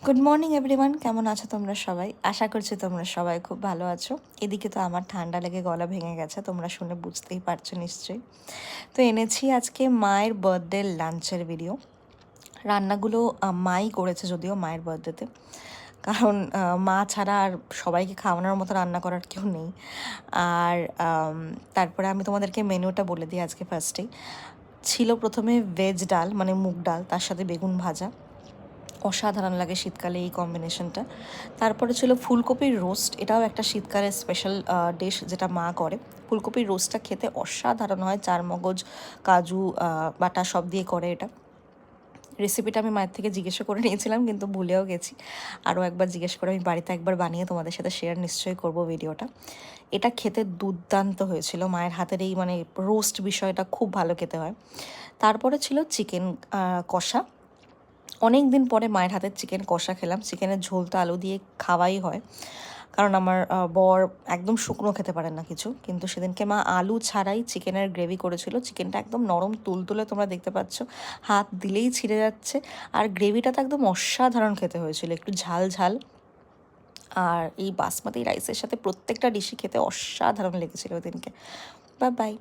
Good morning everyone, কেমন আছো তোমরা সবাই? আশা করছি তোমরা সবাই খুব ভালো আছো। এদিকে তো আমার ঠান্ডা লেগে গলা ভেঙে গেছে, তোমরা শুনে বুঝতেই পারছো নিশ্চয়ই। তো এনেছি আজকে মায়ের বার্থডে লাঞ্চের ভিডিও। রান্নাগুলো মাই করেছে, যদিও মায়ের বার্থডেতে, কারণ মা ছাড়া আর সবাইকে খাওয়ানোর মতো রান্না করার কেউ নেই। আর তারপরে আমি তোমাদেরকে মেনুটা বলে দিই। আজকে ফার্স্টেই ছিল প্রথমে ভেজ ডাল, মানে মুগ ডাল, তার সাথে বেগুন ভাজা। অসাধারণ লাগে শীতকালে এই কম্বিনেশনটা। তারপরে ছিল ফুলকপির রোস্ট, এটাও একটা শীতকালের স্পেশাল ডিশ যেটা মা করে। ফুলকপির রোস্টটা খেতে অসাধারণ হয়, চারমগজ, কাজু বাটা সব দিয়ে করে এটা। রেসিপিটা আমি মায়ের থেকে জিজ্ঞাসা করে নিয়েছিলাম, কিন্তু ভুলেও গেছি। আরও একবার জিজ্ঞেস করে আমি বাড়িতে একবার বানিয়ে তোমাদের সাথে শেয়ার নিশ্চয়ই করব ভিডিওটা। এটা খেতে দুর্দান্ত হয়েছিল, মায়ের হাতের এই মানে রোস্ট বিষয়টা খুব ভালো খেতে হয়। তারপরে ছিল চিকেন কষা। অনেক দিন পরে মায়ের হাতের চিকেন কষা খেলাম। চিকেনের ঝোল তো আলু দিয়ে খাওয়াই হয়, কারণ আমার বর একদম শুকনো খেতে পারেন না কিছু। কিন্তু সেদিনকে মা আলু ছাড়াই চিকেনের গ্রেভি করেছিল। চিকেনটা একদম নরম তুলতুলে, তোমরা দেখতে পাচ্ছ, হাত দিলেই ছিঁড়ে যাচ্ছে। আর গ্রেভিটা তো একদম অসাধারণ খেতে হয়েছিল, একটু ঝাল ঝাল। আর এই বাসমতি রাইসের সাথে প্রত্যেকটা ডিশই খেতে অসাধারণ লেগেছিল ওই দিনকে। Bye bye.